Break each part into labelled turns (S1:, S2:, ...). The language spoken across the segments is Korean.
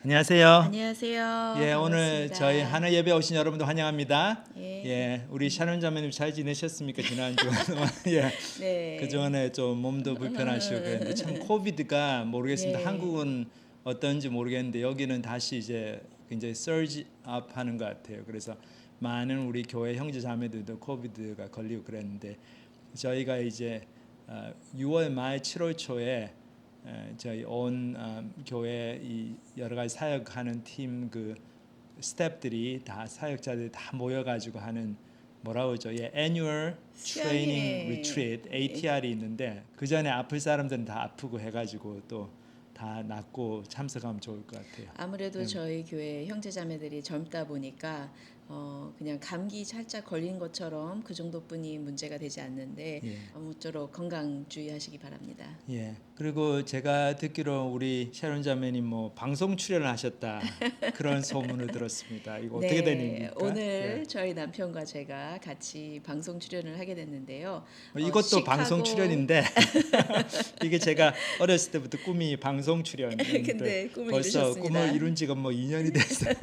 S1: 안녕하세요.
S2: 안녕하세요.
S1: 예, 오늘 저희
S2: 반갑습니다.
S1: 하늘 예배 오신 여러분도 환영합니다.
S2: 예.
S1: 예, 우리 샤론 자매님 잘 지내셨습니까? 지난주 동안 예, 그
S2: 네.
S1: 전에 좀 몸도 불편하시고 그랬는데 참 코비드가 모르겠습니다.
S2: 네.
S1: 한국은 어떤지 모르겠는데 여기는 다시 이제 굉장히 surge up 하는 것 같아요. 그래서 많은 우리 교회 형제 자매들도 코비드가 걸리고 그랬는데 저희가 이제 6월 말 7월 초에 저희 온 교회 이 여러 가지 사역하는 팀 그 스태프들이 다 사역자들이 다 모여가지고 하는 뭐라고 그러죠? 예, Annual Training
S2: 수양회.
S1: Retreat ATR이 있는데 그 전에 아플 사람들은 다 아프고 해가지고 또 다 낫고 참석하면 좋을 것 같아요.
S2: 아무래도
S1: 예,
S2: 저희 교회 형제자매들이 젊다 보니까 그냥 감기 살짝 걸린 것처럼 그 정도뿐이 문제가 되지 않는데
S1: 예.
S2: 아무쪼록 건강 주의하시기 바랍니다.
S1: 예. 그리고 제가 듣기로 우리 sharon 자매님 뭐 방송 출연을 하셨다 그런 소문을 들었습니다. 이거 어떻게 된
S2: 네,
S1: 일입니까? 예.
S2: 오늘 저희 남편과 제가 같이 방송 출연을 하게 됐는데요.
S1: 이것도 방송
S2: 시카고
S1: 출연인데 이게 제가 어렸을 때부터 꿈이 방송 출연인데
S2: 근데 꿈을
S1: 벌써 꿈을
S2: 이루셨습니다.
S1: 이룬 지가 뭐 2년이 됐어요.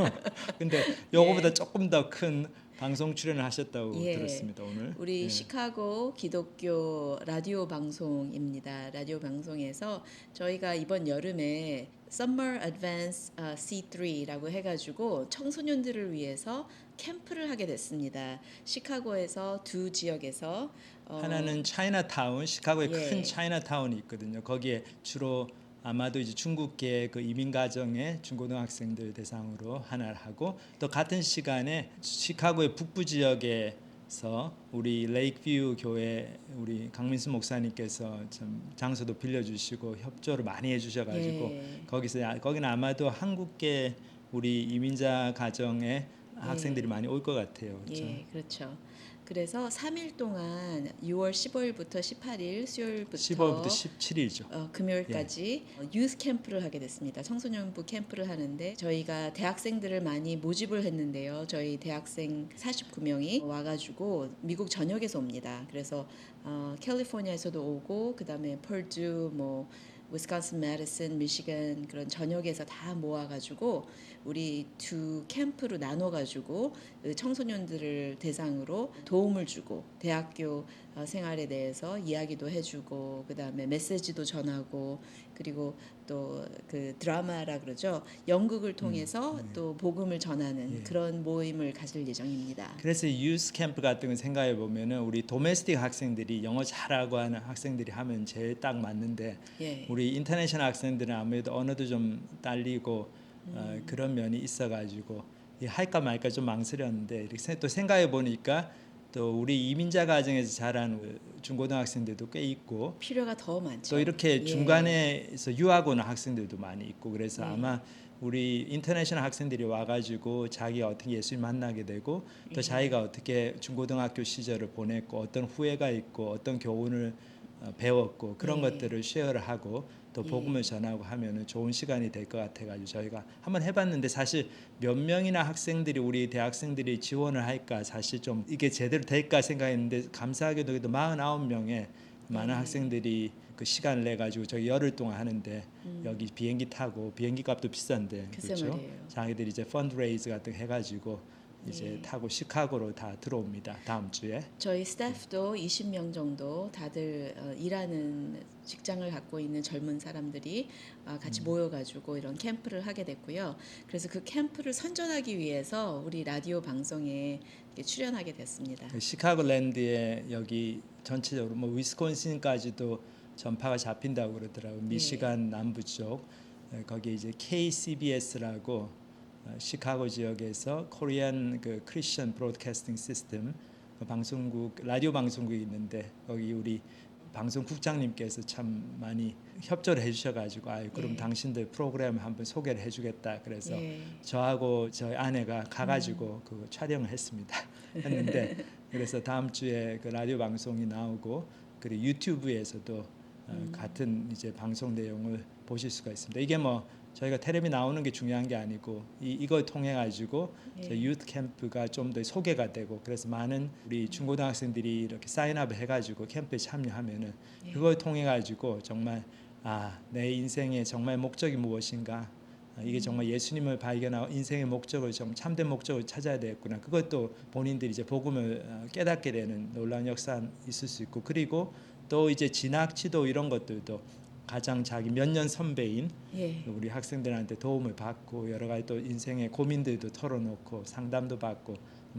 S1: 근데 요거보다
S2: 예.
S1: 조금 더 큰 방송 출연을 하셨다고
S2: 예,
S1: 들었습니다, 오늘.
S2: 우리
S1: 예.
S2: 시카고 기독교 라디오 방송입니다. 라디오 방송에서 저희가 이번 여름에 Summer Advance C3라고 해가지고 청소년들을 위해서 캠프를 하게 됐습니다. 시카고에서 두 지역에서
S1: 하나는 차이나타운, 시카고에 큰
S2: 예,
S1: 차이나타운이 있거든요. 거기에 주로 아마도 이제 중국계 그 이민 가정의 중고등학생들 대상으로 하나를 하고 또 같은 시간에 시카고의 북부 지역에서 우리 레이크뷰 교회 우리 강민수 목사님께서 참 장소도 빌려주시고 협조를 많이 해주셔가지고
S2: 예,
S1: 거기는 아마도 한국계 우리 이민자 가정의 학생들이
S2: 예.
S1: 많이 올 것 같아요. 그렇죠?
S2: 예, 그렇죠. 그래서 3일 동안 6월 15일부터 18일
S1: 15일부터
S2: 수요일부터
S1: 17일이죠. 예.
S2: 금요일까지 유스 캠프를 하게 됐습니다. 청소년부 캠프를 하는데 저희가 대학생들을 많이 모집을 했는데요. 저희 대학생 49명이 와가지고 미국 전역에서 옵니다. 그래서 캘리포니아에서도 오고 그다음에 펄듀 뭐 위스콘신, 매디슨, 미시간 그런 전역에서 다 모아가지고 우리 두 캠프로 나눠가지고 청소년들을 대상으로 도움을 주고 대학교 생활에 대해서 이야기도 해주고 그 다음에 메시지도 전하고 그리고 또 그 드라마라 그러죠 연극을 통해서 또 복음을 전하는
S1: 예.
S2: 그런 모임을 가질 예정입니다.
S1: 그래서 유스 캠프 같은 거 생각해 보면은 우리 도메스틱 학생들이 영어 잘하고 하는 학생들이 하면 제일 딱 맞는데
S2: 예,
S1: 우리 인터내셔널 학생들은 아무래도 언어도 좀 딸리고 그런 면이 있어가지고 할까 말까 좀 망설였는데 이렇게 또 생각해 보니까 또 우리 이민자 가정에서 자란 중고등학생들도 꽤 있고
S2: 필요가 더
S1: 또
S2: 많죠.
S1: 이렇게
S2: 예,
S1: 중간에서 유학 오는 학생들도 많이 있고 그래서
S2: 예,
S1: 아마 우리 인터내셔널 학생들이 와가지고 자기가 어떻게 예수님 만나게 되고 또
S2: 예,
S1: 자기가 어떻게 중고등학교 시절을 보냈고 어떤 후회가 있고 어떤 교훈을 배웠고 그런
S2: 예,
S1: 것들을 쉐어를 하고 또 복음을
S2: 예,
S1: 전하고 하면은 좋은 시간이 될 것 같아가지고 저희가 한번 해봤는데 사실 몇 명이나 학생들이 우리 대학생들이 지원을 할까 사실 좀 이게 제대로 될까 생각했는데 감사하게도 그래도 49명의 많은
S2: 예.
S1: 학생들이 그 시간을 내 가지고 저기 열흘 동안 하는데 여기 비행기 타고 비행기 값도 비싼데
S2: 글쎄
S1: 그렇죠?
S2: 말이에요.
S1: 자기들이 이제 펀드레이즈 같은 거 해가지고 이제
S2: 예.
S1: 타고 시카고로 다 들어옵니다. 다음 주에.
S2: 저희 스태프도 20명 정도 다들 일하는 직장을 갖고 있는 젊은 사람들이 같이 모여가지고 이런 캠프를 하게 됐고요. 그래서 그 캠프를 선전하기 위해서 우리 라디오 방송에 이렇게 출연하게 됐습니다.
S1: 그 시카고랜드에 여기 전체적으로 뭐 위스콘신까지도 전파가 잡힌다고 그러더라고요.
S2: 예,
S1: 미시간 남부 쪽 거기 이제 KCBS라고 시카고 지역에서 코리안 그 크리스천 브로드캐스팅 시스템 그 방송국 라디오 방송국이 있는데 거기 우리 방송국장님께서 참 많이 협조를 해주셔가지고 그럼
S2: 예,
S1: 당신들 프로그램 한번 소개를 해주겠다 그래서
S2: 예,
S1: 저하고 저희 아내가 가가지고 그 촬영을 했습니다. 했는데 그래서 다음 주에 그 라디오 방송이 나오고 그리고 유튜브에서도 같은 이제 방송 내용을 보실 수가 있습니다. 이게 뭐 저희가 텔레비 나오는 게 중요한 게 아니고 이걸 통해 가지고
S2: 예,
S1: 유트 캠프가 좀 더 소개가 되고 그래서 많은 우리 중고등학생들이 이렇게 사인업을 해가지고 캠프에 참여하면은
S2: 예,
S1: 그걸 통해 가지고 정말 내 인생의 정말 목적이 무엇인가 이게 정말 예수님을 발견하고 인생의 목적을 좀 참된 목적을 찾아야 되겠구나. 그것도 본인들이 이제 복음을 깨닫게 되는 놀라운 역사 있을 수 있고, 그리고 또 이제 진학지도 이런 것들도 가장 자기 몇 년 선배인
S2: 예.
S1: 우리 학생들한테 도움을 받고 여러 가지 또 인생의 고민들도 털어놓고 상담도 받고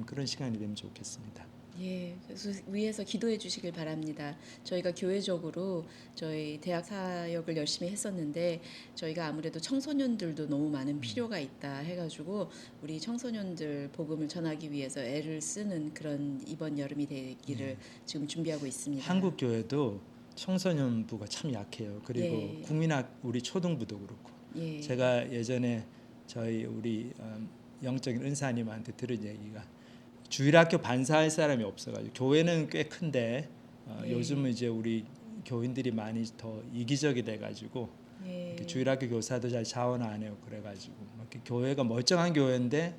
S1: 그런 시간이 되면 좋겠습니다.
S2: 예, 그래서 위에서 기도해 주시길 바랍니다. 저희가 교회적으로 저희 대학 사역을 열심히 했었는데 저희가 아무래도 청소년들도 너무 많은 필요가 있다 해가지고 우리 청소년들 복음을 전하기 위해서 애를 쓰는 그런 이번 여름이 되기를 지금 준비하고 있습니다.
S1: 한국 교회도 청소년부가 참 약해요. 그리고
S2: 예.
S1: 국민학 우리 초등부도 그렇고.
S2: 예.
S1: 제가 예전에 저희 우리 영적인 은사님한테 들은 얘기가 주일학교 반사할 사람이 없어가지고 교회는 꽤 큰데
S2: 예.
S1: 요즘은 이제 우리 교인들이 많이 더 이기적이 돼가지고
S2: 예.
S1: 주일학교 교사도 잘 자원 안 해요. 그래가지고 이렇게 교회가 멀쩡한 교회인데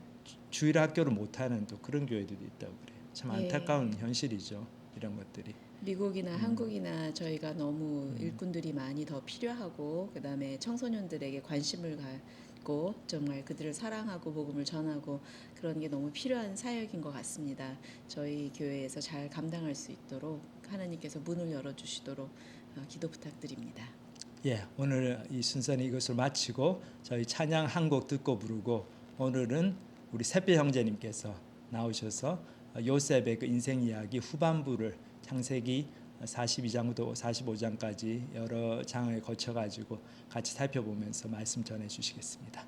S1: 주일학교를 못하는 또 그런 교회들도 있다고 그래요. 참
S2: 예.
S1: 안타까운 현실이죠. 이런 것들이.
S2: 미국이나 한국이나 저희가 너무 일꾼들이 많이 더 필요하고 그다음에 청소년들에게 관심을 갖고 정말 그들을 사랑하고 복음을 전하고 그런 게 너무 필요한 사역인 것 같습니다. 저희 교회에서 잘 감당할 수 있도록 하나님께서 문을 열어주시도록 기도 부탁드립니다.
S1: 예, 오늘 이 순서는 이것을 마치고 저희 찬양 한 곡 듣고 부르고 오늘은 우리 샛별 형제님께서 나오셔서 요셉의 그 인생 이야기 후반부를 창세기 42장부터 45장까지 여러 장을 거쳐 가지고 같이 살펴보면서 말씀 전해 주시겠습니다.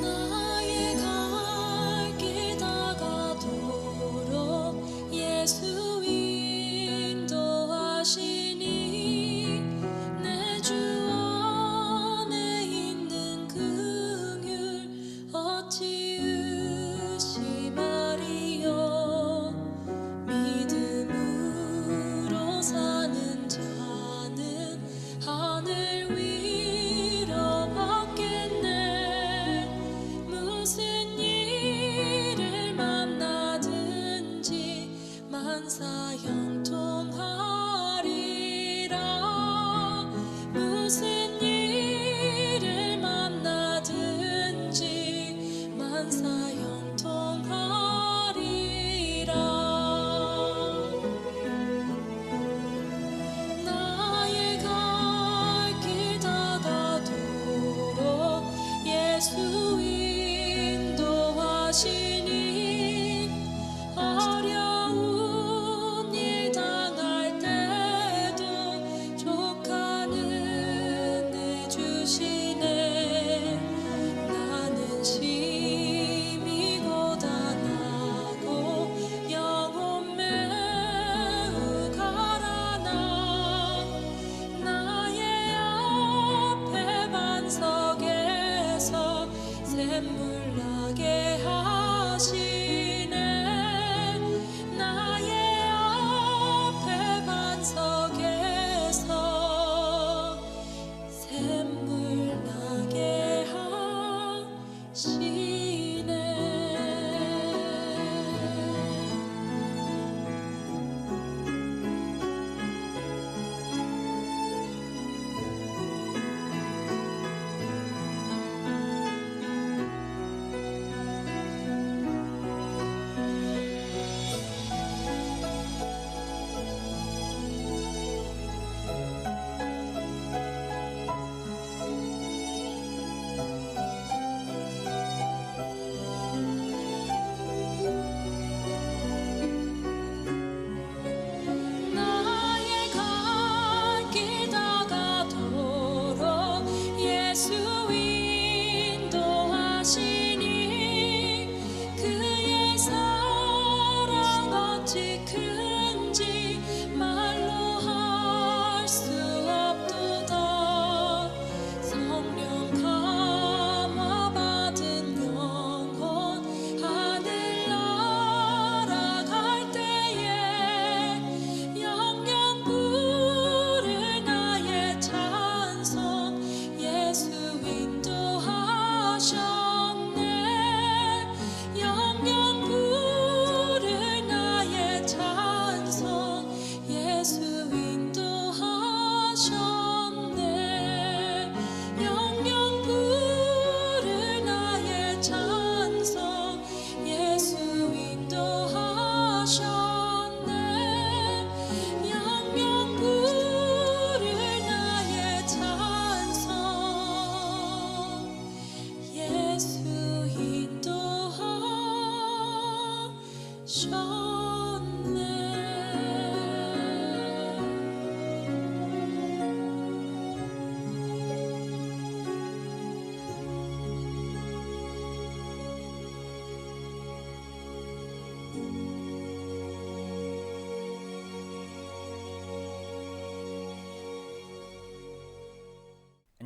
S3: 나의 갈 길 다가도록 예수 인도하시니 내 주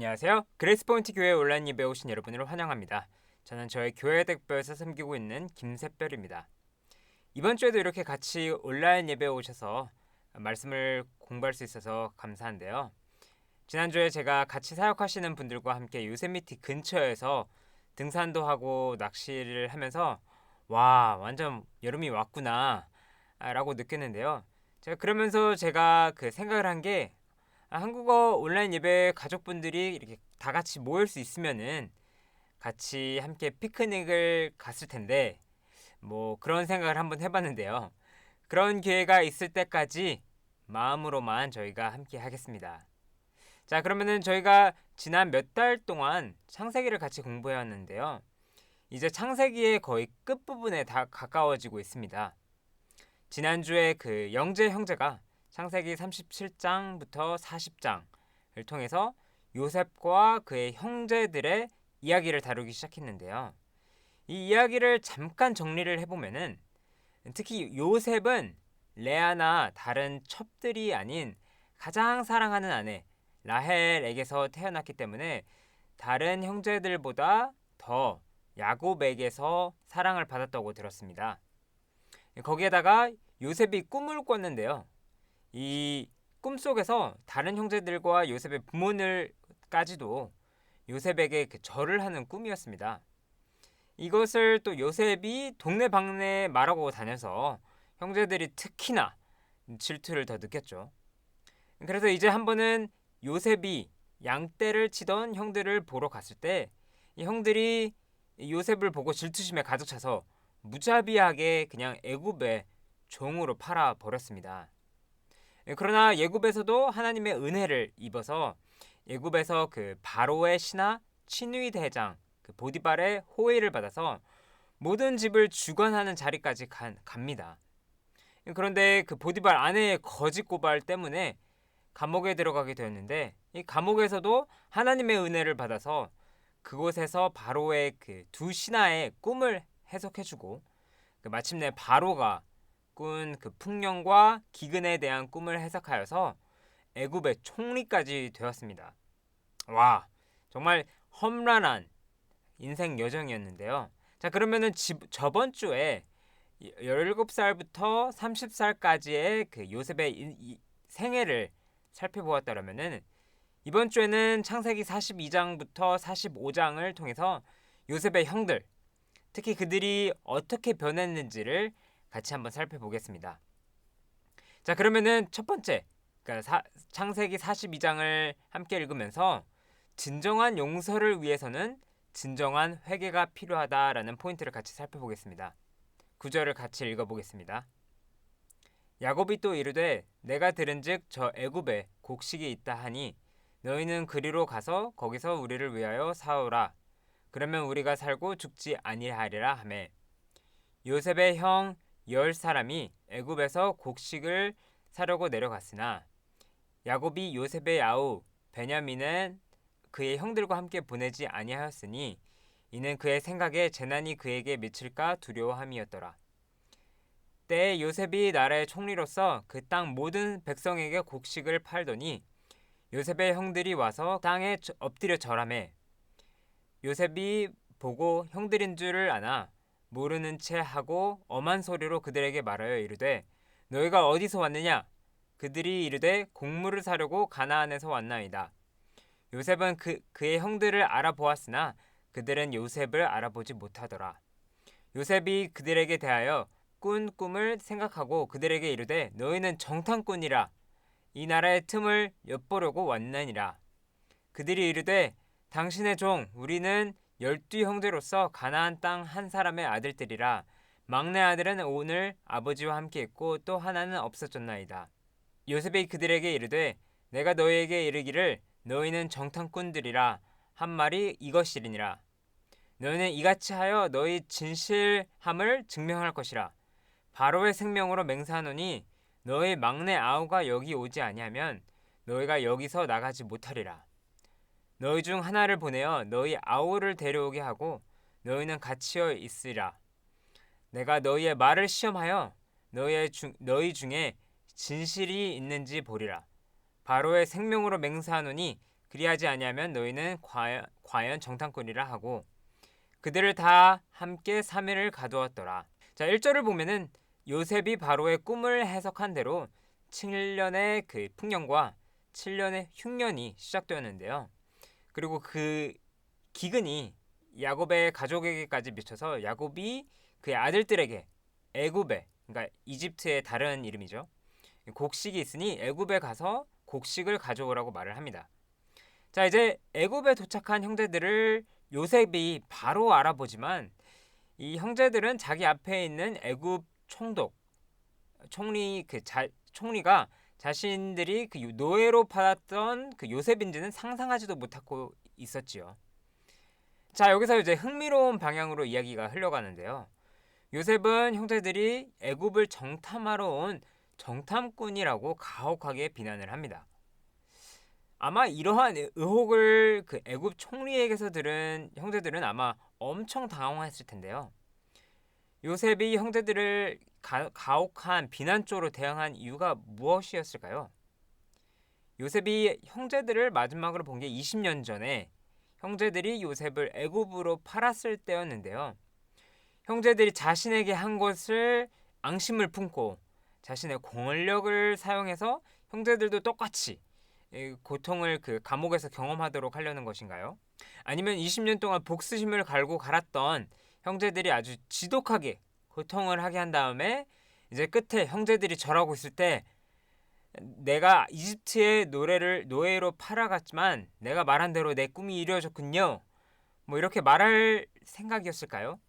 S4: 안녕하세요. 그레이스포인트 교회 온라인 예배에 오신 여러분을 환영합니다. 저는 저의 교회 대표에서 섬기고 있는 김샛별입니다. 이번 주에도 이렇게 같이 온라인 예배에 오셔서 말씀을 공부할 수 있어서 감사한데요. 지난주에 제가 같이 사역하시는 분들과 함께 요세미티 근처에서 등산도 하고 낚시를 하면서 와, 완전 여름이 왔구나 라고 느꼈는데요. 그러면서 제가 그 생각을 한 게 한국어 온라인 예배 가족분들이 이렇게 다 같이 모일 수 있으면은 같이 함께 피크닉을 갔을 텐데 뭐 그런 생각을 한번 해봤는데요. 그런 기회가 있을 때까지 마음으로만 저희가 함께 하겠습니다. 자, 그러면은 저희가 지난 몇 달 동안 창세기를 같이 공부해 왔는데요. 이제 창세기의 거의 끝부분에 다 가까워지고 있습니다. 지난주에 그 영재 형제가 창세기 37장부터 40장을 통해서 요셉과 그의 형제들의 이야기를 다루기 시작했는데요. 이 이야기를 잠깐 정리를 해보면은 특히 요셉은 레아나 다른 첩들이 아닌 가장 사랑하는 아내 라헬에게서 태어났기 때문에 다른 형제들보다 더 야곱에게서 사랑을 받았다고 들었습니다. 거기에다가 요셉이 꿈을 꿨는데요. 이 꿈속에서 다른 형제들과 요셉의 부모들까지도 요셉에게 그 절을 하는 꿈이었습니다. 이것을 또 요셉이 동네방네 말하고 다녀서 형제들이 특히나 질투를 더 느꼈죠. 그래서 이제 한 번은 요셉이 양떼를 치던 형들을 보러 갔을 때 이 형들이 요셉을 보고 질투심에 가득 차서 무자비하게 그냥 애굽의 종으로 팔아 버렸습니다. 그러나 애굽에서도 하나님의 은혜를 입어서 애굽에서 그 바로의 신하 친위 대장 그 보디발의 호의를 받아서 모든 집을 주관하는 자리까지 갑니다. 그런데 그 보디발 아내의 거짓 고발 때문에 감옥에 들어가게 되었는데 이 감옥에서도 하나님의 은혜를 받아서 그곳에서 바로의 그 두 신하의 꿈을 해석해주고 마침내 바로가 꾼 그 풍령과 기근에 대한 꿈을 해석하여서 애굽의 총리까지 되었습니다. 와, 정말 험난한 인생 여정이었는데요. 자, 그러면은 저번 주에 17살부터 30살까지의 그 요셉의 생애를 살펴보았다면은 이번 주에는 창세기 42장부터 45장을 통해서 요셉의 형들, 특히 그들이 어떻게 변했는지를 같이 한번 살펴보겠습니다. 자, 그러면은 첫 번째, 그러니까 창세기 42장을 함께 읽으면서 진정한 용서를 위해서는 진정한 회개가 필요하다라는 포인트를 같이 살펴보겠습니다. 구절을 같이 읽어보겠습니다. 야곱이 또 이르되 내가 들은즉 저 애굽에 곡식이 있다 하니 너희는 그리로 가서 거기서 우리를 위하여 사오라. 그러면 우리가 살고 죽지 아니하리라 하매 요셉의 형 10사람이 애굽에서 곡식을 사려고 내려갔으나 야곱이 요셉의 아우 베냐민은 그의 형들과 함께 보내지 아니하였으니 이는 그의 생각에 재난이 그에게 미칠까 두려워함이었더라. 때에 요셉이 나라의 총리로서 그 땅 모든 백성에게 곡식을 팔더니 요셉의 형들이 와서 땅에 엎드려 절하매 요셉이 보고 형들인 줄을 아나 모르는 채 하고 엄한 소리로 그들에게 말하여 이르되 너희가 어디서 왔느냐? 그들이 이르되 곡물을 사려고 가나안에서 왔나이다. 요셉은 그의 형들을 알아보았으나 그들은 요셉을 알아보지 못하더라. 요셉이 그들에게 대하여 꾼 꿈을 생각하고 그들에게 이르되 너희는 정탐꾼이라 이 나라의 틈을 엿보려고 왔느니라. 그들이 이르되 당신의 종 우리는 12형제로서 가나안 땅 한 사람의 아들들이라 막내 아들은 오늘 아버지와 함께 있고 또 하나는 없어졌나이다. 요셉이 그들에게 이르되 내가 너희에게 이르기를 너희는 정탐꾼들이라 한 말이 이것이니라. 너희는 이같이 하여 너희 진실함을 증명할 것이라. 바로의 생명으로 맹세하노니 너희 막내 아우가 여기 오지 아니하면 너희가 여기서 나가지 못하리라. 너희 중 하나를 보내어 너희 아우를 데려오게 하고 너희는 같이어 있으리라. 내가 너희의 말을 시험하여 너희 중에 진실이 있는지 보리라. 바로의 생명으로 맹세하노니 그리하지 아니하면 너희는 과연 정탐꾼이라 하고 그들을 다 함께 3일을 가두었더라. 자, 1절을 보면은 요셉이 바로의 꿈을 해석한 대로 7년의 그 풍년과 7년의 흉년이 시작되었는데요. 그리고 그 기근이 야곱의 가족에게까지 미쳐서 야곱이 그의 아들들에게 애굽에, 그러니까 이집트의 다른 이름이죠. 곡식이 있으니 애굽에 가서 곡식을 가져오라고 말을 합니다. 자, 이제 애굽에 도착한 형제들을 요셉이 바로 알아보지만 이 형제들은 자기 앞에 있는 애굽 총리가 자신들이 그 노예로 받았던 그 요셉인지는 상상하지도 못하고 있었지요. 자, 여기서 이제 흥미로운 방향으로 이야기가 흘러가는데요. 요셉은 형제들이 애굽을 정탐하러 온 정탐꾼이라고 가혹하게 비난을 합니다. 아마 이러한 의혹을 그 애굽 총리에게서 들은 형제들은 아마 엄청 당황했을 텐데요. 요셉이 형제들을 가혹한 비난조로 대응한 이유가 무엇이었을까요? 요셉이 형제들을 마지막으로 본 게 20년 전에 형제들이 요셉을 애굽으로 팔았을 때였는데요. 형제들이 자신에게 한 것을 앙심을 품고 자신의 권력을 사용해서 형제들도 똑같이 고통을 그 감옥에서 경험하도록 하려는 것인가요? 아니면 20년 동안 복수심을 갈고 갈았던 형제들이 아주 지독하게 고통을 하게 한 다음에 이제 끝에 형제들이 절하고 있을 때 내가 이집트의 노예로 팔아갔지만 내가 말한 대로 내 꿈이 이루어졌군요. 뭐 이렇게 말할 생각이었을까요?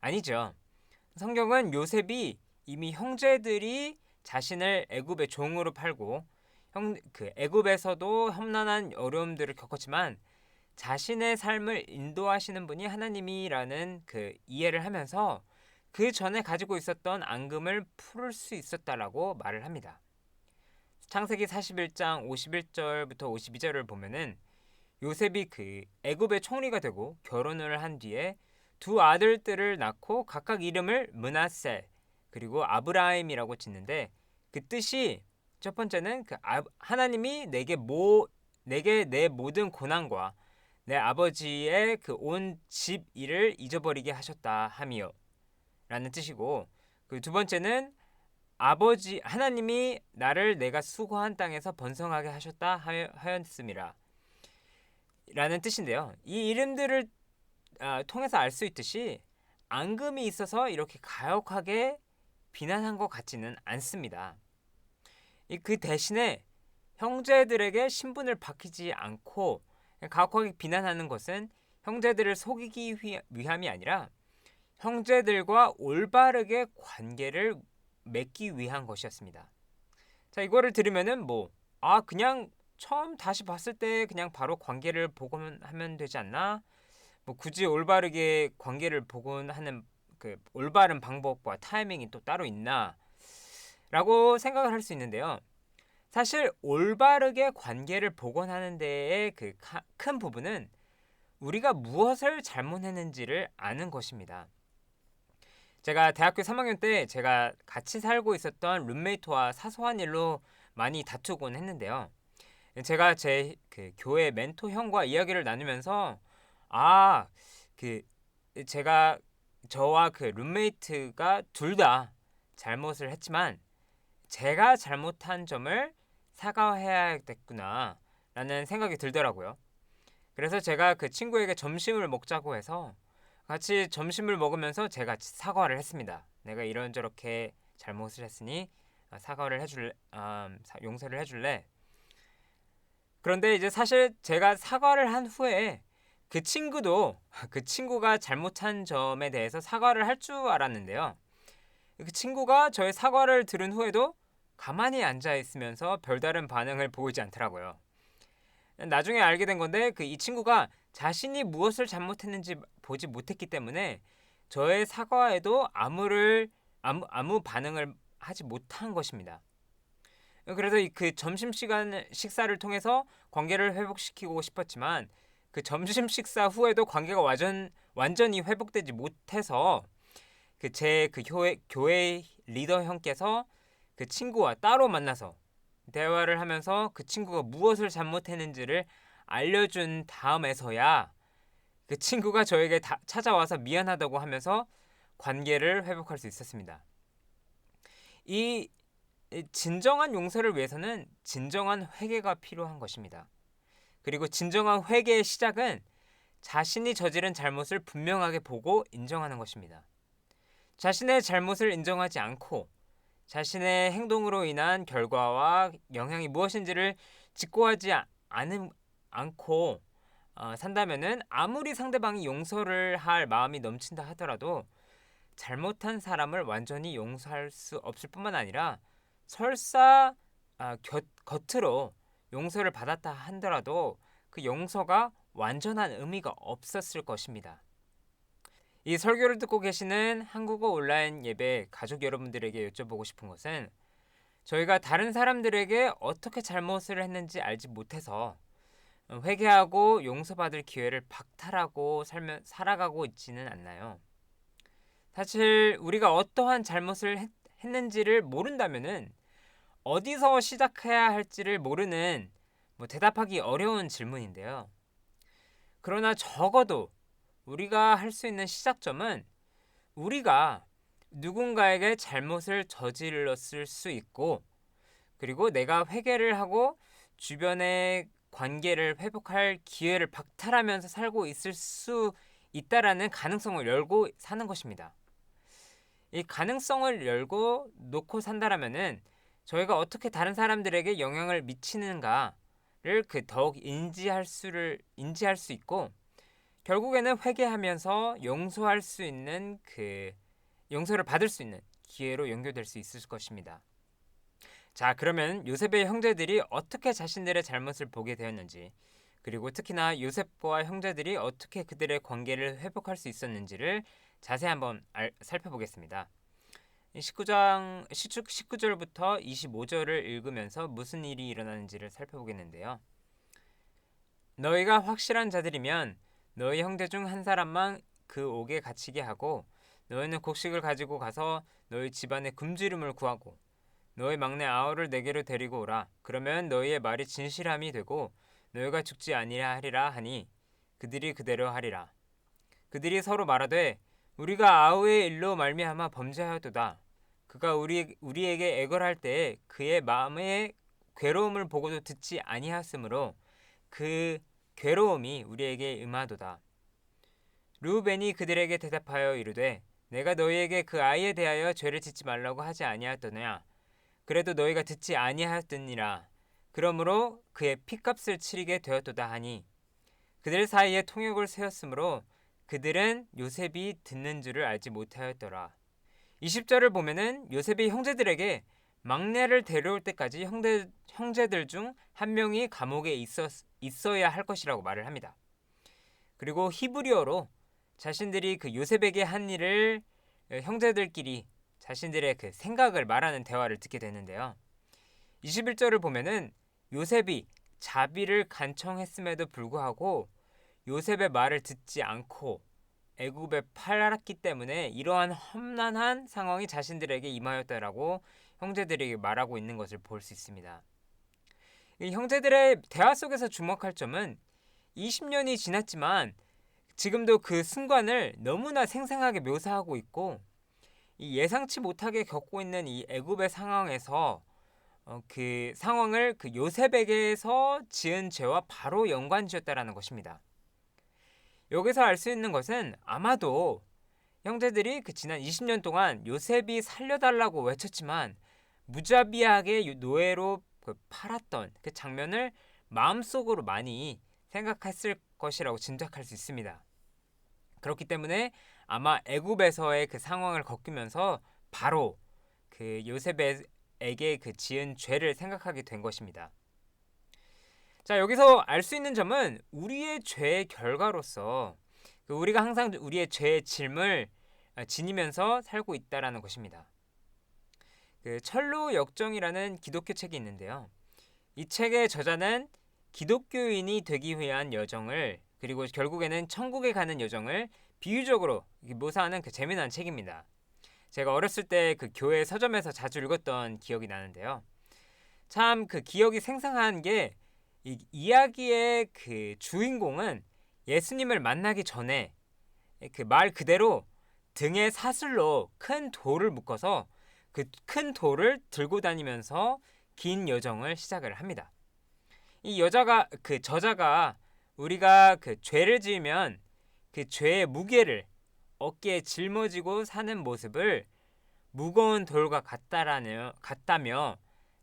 S4: 아니죠. 성경은 요셉이 이미 형제들이 자신을 애굽의 종으로 팔고 그 애굽에서도 험난한 어려움들을 겪었지만 자신의 삶을 인도하시는 분이 하나님이라는 그 이해를 하면서 그 전에 가지고 있었던 앙금을 풀을 수 있었다라고 말을 합니다. 창세기 41장 51절부터 52절을 보면은 요셉이 그 애굽의 총리가 되고 결혼을 한 뒤에 두 아들들을 낳고 각각 이름을 므낫세 그리고 아브라임이라고 짓는데 그 뜻이 첫 번째는 하나님이 내게 내 모든 고난과 내 아버지의 그 온 집 일을 잊어버리게 하셨다 함이요 라는 뜻이고 그 두 번째는 하나님이 나를 내가 수고한 땅에서 번성하게 하셨다 하였음이라 라는 뜻인데요. 이 이름들을 통해서 알 수 있듯이 앙금이 있어서 이렇게 가혹하게 비난한 것 같지는 않습니다. 그 대신에 형제들에게 신분을 바뀌지 않고 가혹하게 비난하는 것은 형제들을 속이기 위함이 아니라 형제들과 올바르게 관계를 맺기 위한 것이었습니다. 자, 이거를 들으면은 그냥 처음 다시 봤을 때 그냥 바로 관계를 복원하면 되지 않나? 굳이 올바르게 관계를 복원하는 그 올바른 방법과 타이밍이 또 따로 있나? 라고 생각을 할 수 있는데요. 사실 올바르게 관계를 복원하는 데의 그 큰 부분은 우리가 무엇을 잘못했는지를 아는 것입니다. 제가 대학교 3학년 때 제가 같이 살고 있었던 룸메이트와 사소한 일로 많이 다투곤 했는데요. 제가 제 그 교회 멘토 형과 이야기를 나누면서 저와 그 룸메이트가 둘 다 잘못을 했지만 제가 잘못한 점을 사과해야겠구나 라는 생각이 들더라고요. 그래서 제가 그 친구에게 점심을 먹자고 해서 같이 점심을 먹으면서 제가 사과를 했습니다. 내가 이런저렇게 잘못을 했으니 용서를 해줄래? 그런데 이제 사실 제가 사과를 한 후에 그 친구가 잘못한 점에 대해서 사과를 할 줄 알았는데요. 그 친구가 저의 사과를 들은 후에도 가만히 앉아 있으면서 별다른 반응을 보이지 않더라고요. 나중에 알게 된 건데 이 친구가 자신이 무엇을 잘못했는지 보지 못했기 때문에 저의 사과에도 아무 반응을 하지 못한 것입니다. 그래서 그 점심시간 식사를 통해서 관계를 회복시키고 싶었지만 그 점심 식사 후에도 관계가 완전히 회복되지 못해서 제 교회 리더 형께서 그 친구와 따로 만나서 대화를 하면서 그 친구가 무엇을 잘못했는지를 알려준 다음에서야 그 친구가 저에게 찾아와서 미안하다고 하면서 관계를 회복할 수 있었습니다. 이 진정한 용서를 위해서는 진정한 회개가 필요한 것입니다. 그리고 진정한 회개의 시작은 자신이 저지른 잘못을 분명하게 보고 인정하는 것입니다. 자신의 잘못을 인정하지 않고 자신의 행동으로 인한 결과와 영향이 무엇인지를 직고하지 않고 산다면은 아무리 상대방이 용서를 할 마음이 넘친다 하더라도 잘못한 사람을 완전히 용서할 수 없을 뿐만 아니라 설사 겉으로 용서를 받았다 하더라도 그 용서가 완전한 의미가 없었을 것입니다. 이 설교를 듣고 계시는 한국어 온라인 예배 가족 여러분들에게 여쭤보고 싶은 것은 저희가 다른 사람들에게 어떻게 잘못을 했는지 알지 못해서 회개하고 용서받을 기회를 박탈하고 살아가고 있지는 않나요? 사실 우리가 어떠한 잘못을 했는지를 모른다면은 어디서 시작해야 할지를 모르는 대답하기 어려운 질문인데요. 그러나 적어도 우리가 할 수 있는 시작점은 우리가 누군가에게 잘못을 저질렀을 수 있고 그리고 내가 회개를 하고 주변의 관계를 회복할 기회를 박탈하면서 살고 있을 수 있다라는 가능성을 열고 사는 것입니다. 이 가능성을 열고 놓고 산다라면은 저희가 어떻게 다른 사람들에게 영향을 미치는가를 더욱 인지할 수 있고 결국에는 회개하면서 용서할 수 있는 용서를 받을 수 있는 기회로 연결될 수 있을 것입니다. 자, 그러면 요셉의 형제들이 어떻게 자신들의 잘못을 보게 되었는지 그리고 특히나 요셉과 형제들이 어떻게 그들의 관계를 회복할 수 있었는지를 자세히 한번 살펴보겠습니다. 19절부터 25절을 읽으면서 무슨 일이 일어나는지를 살펴보겠는데요. 너희가 확실한 자들이면 너희 형제 중 한 사람만 그 옥에 갇히게 하고 너희는 곡식을 가지고 가서 너희 집안의 굶주림을 구하고 너희 막내 아우를 내게로 데리고 오라. 그러면 너희의 말이 진실함이 되고 너희가 죽지 아니하리라 하니 그들이 그대로 하리라. 그들이 서로 말하되 우리가 아우의 일로 말미암아 범죄하였도다. 그가 우리에게 애걸할 때에 그의 마음의 괴로움을 보고도 듣지 아니하였으므로 그 괴로움이 우리에게 임하도다. 르우벤이 그들에게 대답하여 이르되 내가 너희에게 그 아이에 대하여 죄를 짓지 말라고 하지 아니하였더냐. 그래도 너희가 듣지 아니하였더니라. 그러므로 그의 핏값을 치르게 되었도다 하니 그들 사이에 통역을 세웠으므로 그들은 요셉이 듣는 줄을 알지 못하였더라. 20절을 보면은 요셉이 형제들에게 막내를 데려올 때까지 형제들 중 한 명이 감옥에 있어야 할 것이라고 말을 합니다. 그리고 히브리어로 자신들이 그 요셉에게 한 일을 형제들끼리 자신들의 그 생각을 말하는 대화를 듣게 되는데요. 21절을 보면은 요셉이 자비를 간청했음에도 불구하고 요셉의 말을 듣지 않고 애굽에 팔았기 때문에 이러한 험난한 상황이 자신들에게 임하였다라고 형제들에게 말하고 있는 것을 볼 수 있습니다. 이 형제들의 대화 속에서 주목할 점은 20년이 지났지만 지금도 그 순간을 너무나 생생하게 묘사하고 있고 이 예상치 못하게 겪고 있는 이 애굽의 상황에서 그 상황을 그 요셉에게서 지은 죄와 바로 연관지었다라는 것입니다. 여기서 알 수 있는 것은 아마도 형제들이 그 지난 20년 동안 요셉이 살려달라고 외쳤지만 무자비하게 노예로 팔았던 그 장면을 마음속으로 많이 생각했을 것이라고 짐작할 수 있습니다. 그렇기 때문에 아마 애굽에서의 그 상황을 겪으면서 바로 그 요셉에게 그 지은 죄를 생각하게 된 것입니다. 자, 여기서 알 수 있는 점은 우리의 죄의 결과로서 우리가 항상 우리의 죄의 짐을 지니면서 살고 있다라는 것입니다. 그 철로 역정이라는 기독교 책이 있는데요. 이 책의 저자는 기독교인이 되기 위한 여정을 그리고 결국에는 천국에 가는 여정을 비유적으로 묘사하는 그 재미난 책입니다. 제가 어렸을 때 그 교회 서점에서 자주 읽었던 기억이 나는데요. 참 그 기억이 생생한 게 이 이야기의 그 주인공은 예수님을 만나기 전에 그 말 그대로 등에 사슬로 큰 돌을 묶어서 그 큰 돌을 들고 다니면서 긴 여정을 시작을 합니다. 이 여자가 그 저자가 우리가 그 죄를 지으면 그 죄의 무게를 어깨에 짊어지고 사는 모습을 무거운 돌과 같다며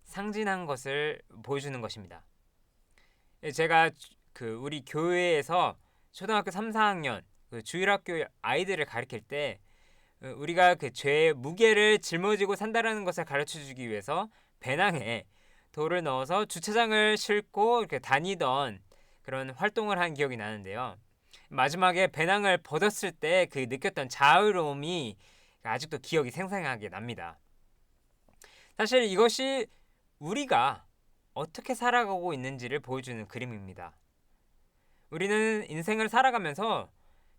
S4: 상징한 것을 보여주는 것입니다. 제가 그 우리 교회에서 초등학교 3, 4학년 그 주일학교 아이들을 가르칠 때 우리가 그 죄의 무게를 짊어지고 산다라는 것을 가르쳐 주기 위해서 배낭에 돌을 넣어서 주차장을 싣고 이렇게 다니던 그런 활동을 한 기억이 나는데요. 마지막에 배낭을 벗었을 때 그 느꼈던 자유로움이 아직도 기억이 생생하게 납니다. 사실 이것이 우리가 어떻게 살아가고 있는지를 보여주는 그림입니다. 우리는 인생을 살아가면서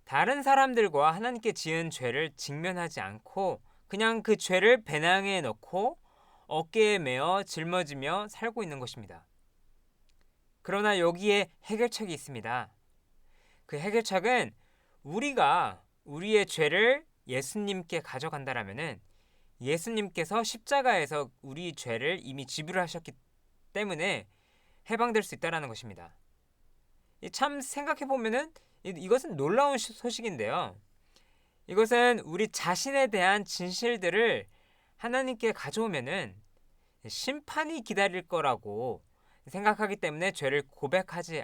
S4: 다른 사람들과 하나님께 지은 죄를 직면하지 않고 그냥 그 죄를 배낭에 넣고 어깨에 메어 짊어지며 살고 있는 것입니다. 그러나 여기에 해결책이 있습니다. 그 해결책은 우리가 우리의 죄를 예수님께 가져간다라면은 예수님께서 십자가에서 우리 죄를 이미 지불하셨기 때문에 해방될 수 있다라는 것입니다. 참 생각해 보면은 이것은 놀라운 소식인데요. 이것은 우리 자신에 대한 진실들을 하나님께 가져오면은 심판이 기다릴 거라고 생각하기 때문에 죄를 고백하지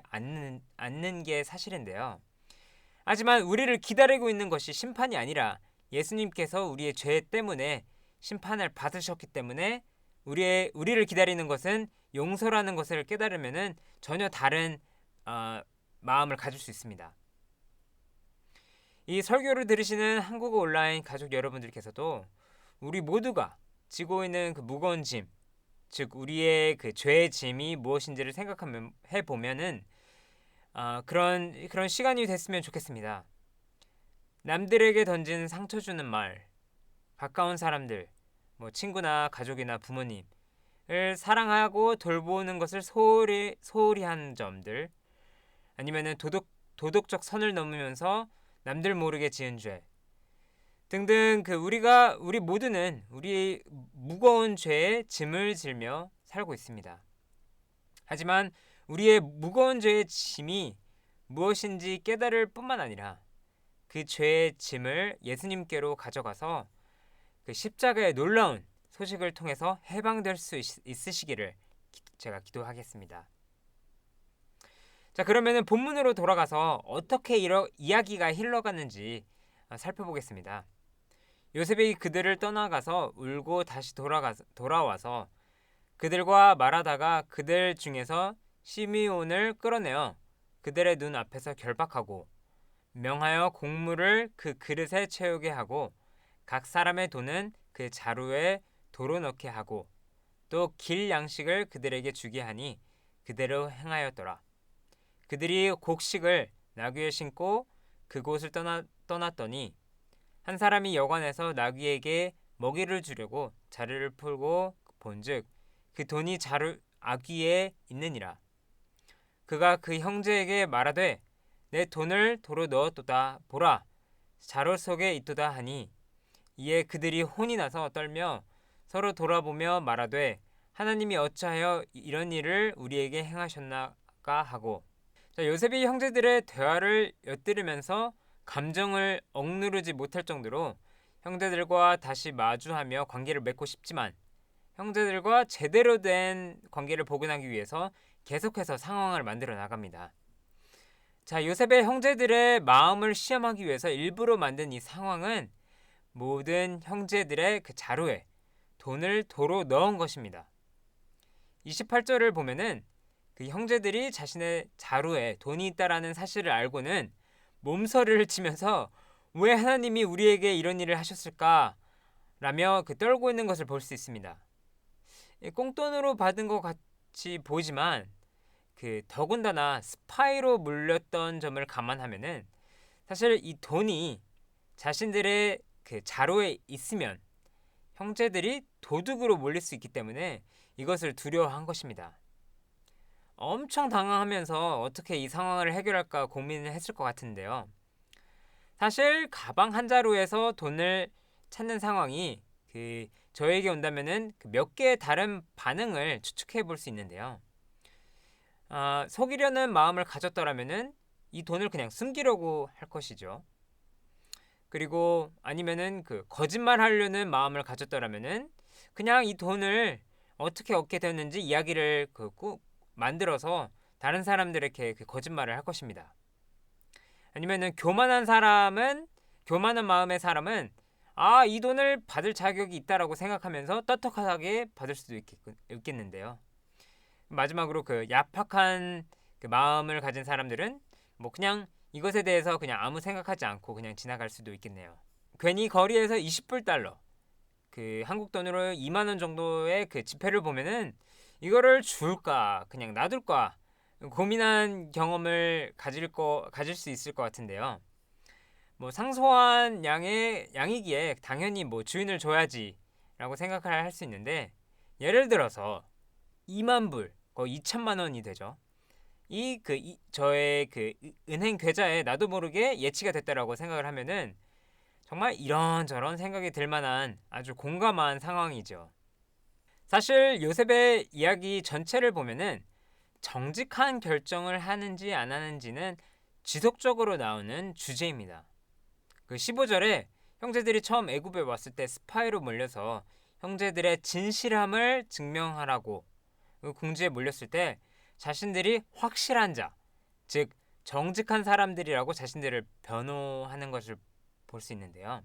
S4: 않는 게 사실인데요. 하지만 우리를 기다리고 있는 것이 심판이 아니라 예수님께서 우리의 죄 때문에 심판을 받으셨기 때문에 우리를 기다리는 것은 용서라는 것을 깨달으면은 전혀 다른 마음을 가질 수 있습니다. 이 설교를 들으시는 한국어 온라인 가족 여러분들께서도 우리 모두가 지고 있는 그 무거운 짐, 즉 우리의 그 죄의 짐이 무엇인지를 생각해 보면은 그런 시간이 됐으면 좋겠습니다. 남들에게 던진 상처 주는 말, 가까운 사람들, 뭐 친구나 가족이나 부모님을 사랑하고 돌보는 것을 소홀히 한 점들, 아니면은 도덕적 선을 넘으면서 남들 모르게 지은 죄 등등 우리 모두는 우리의 무거운 죄에 짐을 지며 살고 있습니다. 하지만 우리의 무거운 죄의 짐이 무엇인지 깨달을 뿐만 아니라 그 죄의 짐을 예수님께로 가져가서 그 십자가의 놀라운 소식을 통해서 해방될 수 있으시기를 제가 기도하겠습니다. 자, 그러면은 본문으로 돌아가서 어떻게 이야기가 흘러갔는지 살펴보겠습니다. 요셉이 그들을 떠나가서 울고 다시 돌아와서 그들과 말하다가 그들 중에서 시므온을 끌어내어 그들의 눈 앞에서 결박하고 명하여 곡물을 그 그릇에 채우게 하고 각 사람의 돈은 그 자루에 도로 넣게 하고 또 길 양식을 그들에게 주게 하니 그대로 행하였더라. 그들이 곡식을 나귀에 신고 그곳을 떠났더니 한 사람이 여관에서 나귀에게 먹이를 주려고 자루를 풀고 본즉 그 돈이 아귀에 있느니라. 그가 그 형제에게 말하되 내 돈을 도로 넣었도다. 보라, 자루 속에 있도다 하니 이에 그들이 혼이 나서 떨며 서로 돌아보며 말하되 하나님이 어찌하여 이런 일을 우리에게 행하셨나까 하고. 자, 요셉이 형제들의 대화를 엿들으면서 감정을 억누르지 못할 정도로 형제들과 다시 마주하며 관계를 맺고 싶지만 형제들과 제대로 된 관계를 복원하기 위해서 계속해서 상황을 만들어 나갑니다. 자, 요셉의 형제들의 마음을 시험하기 위해서 일부러 만든 이 상황은 모든 형제들의 그 자루에 돈을 도로 넣은 것입니다. 28절을 보면은 그 형제들이 자신의 자루에 돈이 있다라는 사실을 알고는 몸서리를 치면서 왜 하나님이 우리에게 이런 일을 하셨을까? 라며 떨고 있는 것을 볼 수 있습니다. 꽁돈으로 받은 것 같이 보이지만 더군다나 스파이로 물렸던 점을 감안하면은 사실 이 돈이 자신들의 자루에 있으면 형제들이 도둑으로 몰릴 수 있기 때문에 이것을 두려워한 것입니다. 엄청 당황하면서 어떻게 이 상황을 해결할까 고민을 했을 것 같은데요. 사실 가방 한 자루에서 돈을 찾는 상황이 저에게 온다면은 몇 개의 다른 반응을 추측해 볼 수 있는데요. 속이려는 마음을 가졌더라면은 이 돈을 그냥 숨기려고 할 것이죠. 그리고 아니면은 거짓말 하려는 마음을 가졌더라면은 그냥 이 돈을 어떻게 얻게 됐는지 이야기를 꼭 만들어서 다른 사람들에게 거짓말을 할 것입니다. 아니면은 교만한 마음의 사람은 이 돈을 받을 자격이 있다라고 생각하면서 떳떳하게 받을 수도 있겠는데요. 마지막으로 야팍한 마음을 가진 사람들은 뭐 그냥 이것에 대해서 그냥 아무 생각하지 않고 그냥 지나갈 수도 있겠네요. 괜히 거리에서 20불 달러, 한국 돈으로 2만 원 정도의 지폐를 보면은 이거를 줄까 그냥 놔둘까 고민한 경험을 가질 수 있을 것 같은데요. 뭐 상소한 양이기에 당연히 뭐 주인을 줘야지라고 생각을 할 수 있는데, 예를 들어서 2만 불, 거의 2천만 원이 되죠. 저의 은행 계좌에 나도 모르게 예치가 됐다라고 생각을 하면은 정말 이런저런 생각이 들 만한 아주 공감한 상황이죠. 사실 요셉의 이야기 전체를 보면은 정직한 결정을 하는지 안 하는지는 지속적으로 나오는 주제입니다. 15절에 형제들이 처음 애굽에 왔을 때 스파이로 몰려서 형제들의 진실함을 증명하라고 궁지에 몰렸을 때 자신들이 확실한 자, 즉 정직한 사람들이라고 자신들을 변호하는 것을 볼 수 있는데요.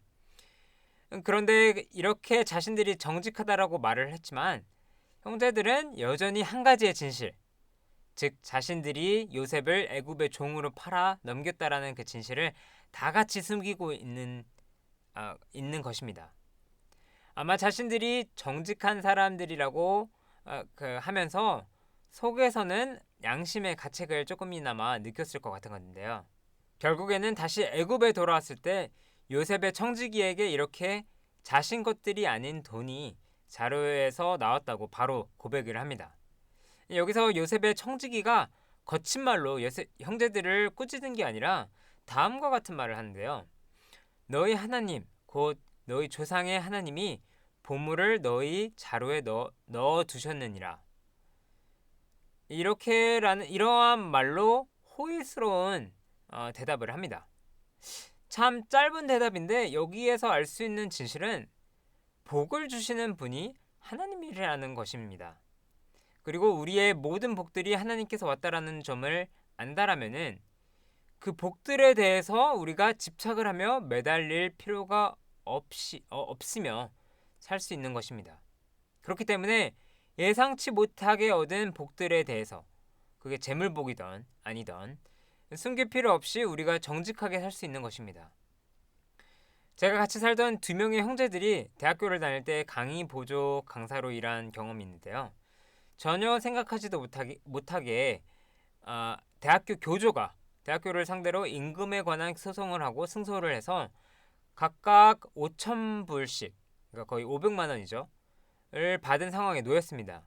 S4: 그런데 이렇게 자신들이 정직하다라고 말을 했지만 형제들은 여전히 한 가지의 진실, 즉 자신들이 요셉을 애굽의 종으로 팔아 넘겼다라는 그 진실을 다 같이 숨기고 있는 것입니다. 아마 자신들이 정직한 사람들이라고 하면서 속에서는 양심의 가책을 조금이나마 느꼈을 것 같은 건데요. 결국에는 다시 애굽에 돌아왔을 때 요셉의 청지기에게 이렇게 자신 것들이 아닌 돈이 자루에서 나왔다고 바로 고백을 합니다. 여기서 요셉의 청지기가 거친 말로 형제들을 꾸짖은 게 아니라 다음과 같은 말을 하는데요. 너희 하나님, 곧 너희 조상의 하나님이 보물을 너희 자루에 넣어 두셨느니라. 이러한 말로 호의스러운 대답을 합니다. 참 짧은 대답인데 여기에서 알 수 있는 진실은 복을 주시는 분이 하나님이라는 것입니다. 그리고 우리의 모든 복들이 하나님께서 왔다라는 점을 안다라면은 그 복들에 대해서 우리가 집착을 하며 매달릴 필요가 없으며 살 수 있는 것입니다. 그렇기 때문에 예상치 못하게 얻은 복들에 대해서, 그게 재물복이든 아니든 숨길 필요 없이 우리가 정직하게 살 수 있는 것입니다. 제가 같이 살던 2명의 형제들이 대학교를 다닐 때 강의 보조 강사로 일한 경험이 있는데요. 전혀 생각하지도 못하게 대학교 교조가 대학교를 상대로 임금에 관한 소송을 하고 승소를 해서 각각 5,000불씩, 그러니까 거의 500만 원이죠, 을 받은 상황에 놓였습니다.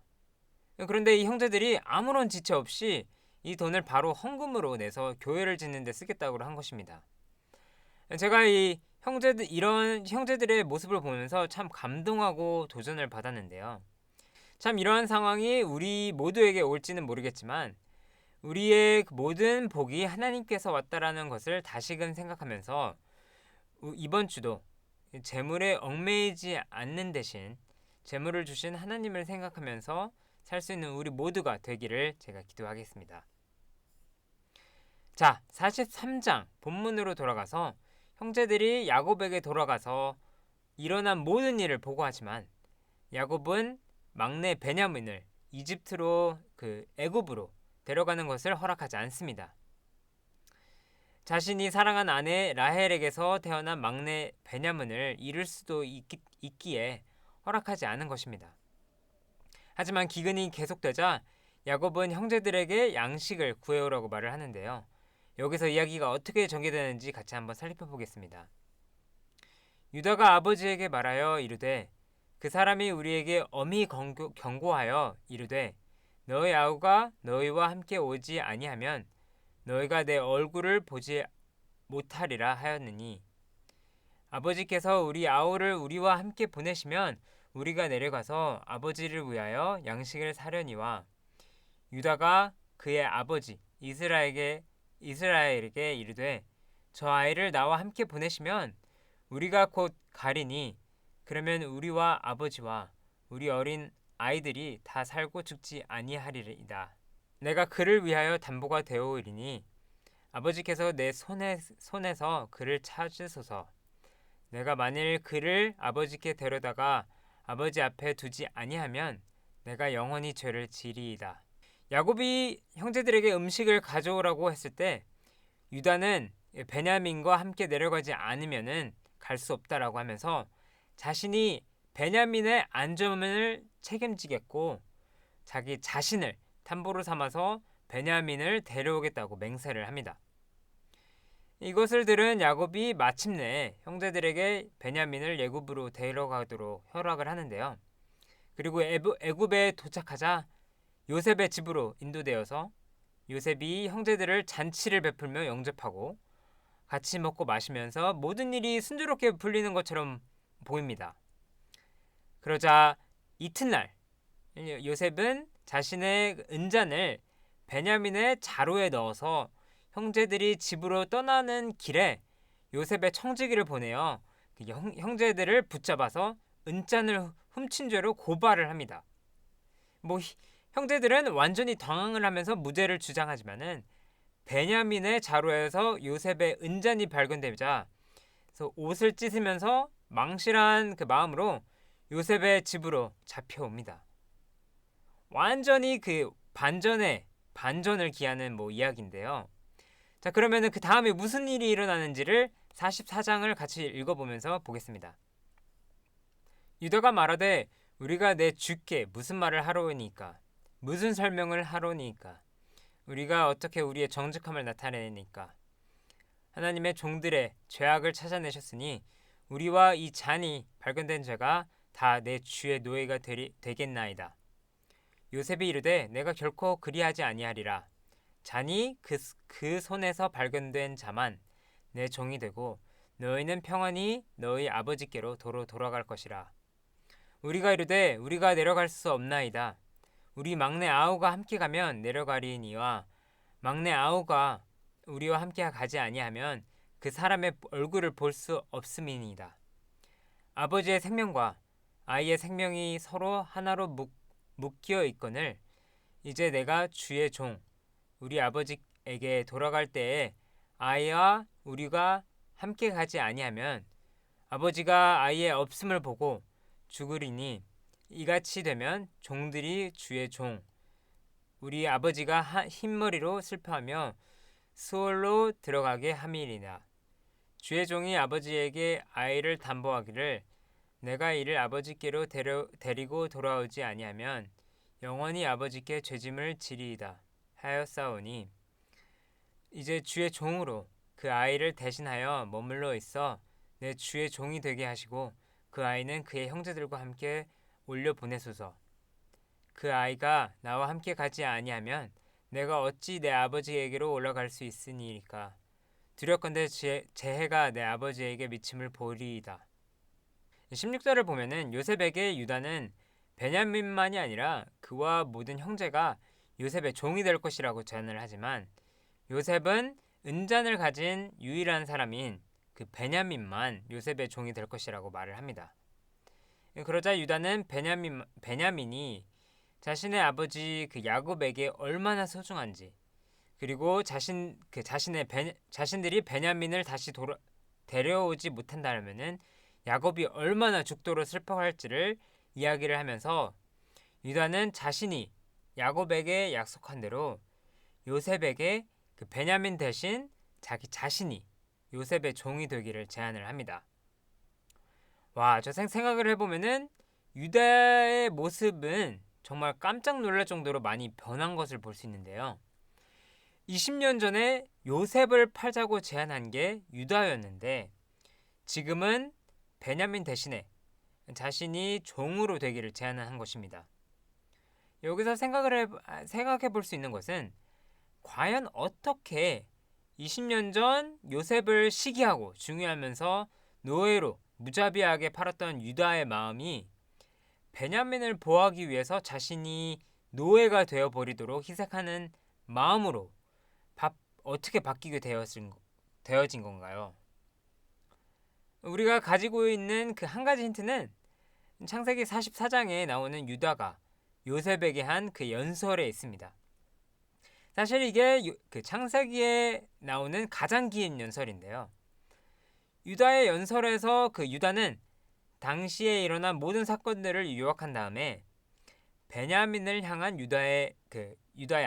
S4: 그런데 이 형제들이 아무런 지체 없이 이 돈을 바로 헌금으로 내서 교회를 짓는 데 쓰겠다고 한 것입니다. 제가 이런 형제들의 모습을 보면서 참 감동하고 도전을 받았는데요. 참 이러한 상황이 우리 모두에게 올지는 모르겠지만 우리의 모든 복이 하나님께서 왔다라는 것을 다시금 생각하면서 이번 주도 재물에 얽매이지 않는 대신 재물을 주신 하나님을 생각하면서 살 수 있는 우리 모두가 되기를 제가 기도하겠습니다. 자, 43장 본문으로 돌아가서 형제들이 야곱에게 돌아가서 일어난 모든 일을 보고하지만 야곱은 막내 베냐민을 이집트로 애굽으로 데려가는 것을 허락하지 않습니다. 자신이 사랑한 아내 라헬에게서 태어난 막내 베냐민을 잃을 수도 있기에 허락하지 않은 것입니다. 하지만 기근이 계속되자 야곱은 형제들에게 양식을 구해오라고 말을 하는데요. 여기서 이야기가 어떻게 전개되는지 같이 한번 살펴보겠습니다. 유다가 아버지에게 말하여 이르되 그 사람이 우리에게 엄히 경고하여 이르되 너희 아우가 너희와 함께 오지 아니하면 너희가 내 얼굴을 보지 못하리라 하였느니 아버지께서 우리 아우를 우리와 함께 보내시면 우리가 내려가서 아버지를 위하여 양식을 사려니와 유다가 그의 아버지 이스라엘에게 이르되 저 아이를 나와 함께 보내시면 우리가 곧 가리니 그러면 우리와 아버지와 우리 어린 아이들이 다 살고 죽지 아니하리이다. 내가 그를 위하여 담보가 되어오리니 아버지께서 내 손에서 그를 찾으소서. 내가 만일 그를 아버지께 데려다가 아버지 앞에 두지 아니하면 내가 영원히 죄를 지리이다. 야곱이 형제들에게 음식을 가져오라고 했을 때 유다는 베냐민과 함께 내려가지 않으면은 갈 수 없다라고 하면서 자신이 베냐민의 안전을 책임지겠고 자기 자신을 담보로 삼아서 베냐민을 데려오겠다고 맹세를 합니다. 이것을 들은 야곱이 마침내 형제들에게 베냐민을 애굽으로 데려가도록 허락을 하는데요. 그리고 애굽에 도착하자 요셉의 집으로 인도되어서 요셉이 형제들을 잔치를 베풀며 영접하고 같이 먹고 마시면서 모든 일이 순조롭게 풀리는 것처럼 보입니다. 그러자 이튿날 요셉은 자신의 은잔을 베냐민의 자루에 넣어서 형제들이 집으로 떠나는 길에 요셉의 청지기를 보내어 형제들을 붙잡아서 은잔을 훔친 죄로 고발을 합니다. 형제들은 완전히 당황을 하면서 무죄를 주장하지만은 베냐민의 자루에서 요셉의 은잔이 발견되자 그래서 옷을 찢으면서 망실한 그 마음으로 요셉의 집으로 잡혀옵니다. 완전히 그 반전을 기하는 이야기인데요. 자, 그러면은 그 다음에 무슨 일이 일어나는지를 44장을 같이 읽어보면서 보겠습니다. 유다가 말하되 우리가 내 주께 무슨 말을 하로니까 무슨 설명을 하로니까 우리가 어떻게 우리의 정직함을 나타내니까 하나님의 종들의 죄악을 찾아내셨으니 우리와 이 잔이 발견된 죄가 다 내 주의 노예가 되겠나이다. 요셉이 이르되 내가 결코 그리하지 아니하리라. 잔이 그 손에서 발견된 자만 내 종이 되고 너희는 평안히 너희 아버지께로 도로 돌아갈 것이라. 우리가 이르되 우리가 내려갈 수 없나이다. 우리 막내 아우가 함께 가면 내려가리니와 막내 아우가 우리와 함께 가지 아니하면 그 사람의 얼굴을 볼 수 없음이니이다. 아버지의 생명과 아이의 생명이 서로 하나로 묶여 있거늘 이제 내가 주의 종 우리 아버지에게 돌아갈 때에 아이와 우리가 함께 가지 아니하면 아버지가 아이의 없음을 보고 죽으리니 이같이 되면 종들이 주의 종 우리 아버지가 흰머리로 슬퍼하며 수월로 들어가게 함이니라. 주의 종이 아버지에게 아이를 담보하기를 내가 이를 아버지께로 데리고 돌아오지 아니하면 영원히 아버지께 죄짐을 지리이다 하였사오니 이제 주의 종으로 그 아이를 대신하여 머물러 있어 내 주의 종이 되게 하시고 그 아이는 그의 형제들과 함께 올려 보내소서. 그 아이가 나와 함께 가지 아니하면 내가 어찌 내 아버지에게로 올라갈 수 있으니까 두렵건대 재해가 내 아버지에게 미침을 보리이다. 16절을 보면은 요셉에게 유다는 베냐민만이 아니라 그와 모든 형제가 요셉의 종이 될 것이라고 제안을 하지만 요셉은 은잔을 가진 유일한 사람인 그 베냐민만 요셉의 종이 될 것이라고 말을 합니다. 그러자 유다는 베냐민이 자신의 아버지 그 야곱에게 얼마나 소중한지 그리고 자신들이 베냐민을 다시 데려오지 못한다면은 야곱이 얼마나 죽도록 슬퍼할지를 이야기를 하면서 유다는 자신이 야곱에게 약속한 대로 요셉에게 그 베냐민 대신 자기 자신이 요셉의 종이 되기를 제안을 합니다. 와, 저 생각을 해보면은 유다의 모습은 정말 깜짝 놀랄 정도로 많이 변한 것을 볼 수 있는데요. 20년 전에 요셉을 팔자고 제안한 게 유다였는데 지금은 베냐민 대신에 자신이 종으로 되기를 제안한 것입니다. 여기서 생각해 볼 수 있는 것은 과연 어떻게 20년 전 요셉을 시기하고 중요하면서 노예로 무자비하게 팔았던 유다의 마음이 베냐민을 보호하기 위해서 자신이 노예가 되어 버리도록 희생하는 마음으로 어떻게 바뀌게 되어진 건가요? 우리가 가지고 있는 그 한 가지 힌트는 창세기 44장에 나오는 유다가 요셉에게 한 그 연설에 있습니다. 사실 이게 그 창세기에 나오는 가장 긴 연설인데요. 유다의 연설에서 그 유다는 당시에 일어난 모든 사건들을 요약한 다음에 베냐민을 향한 유다의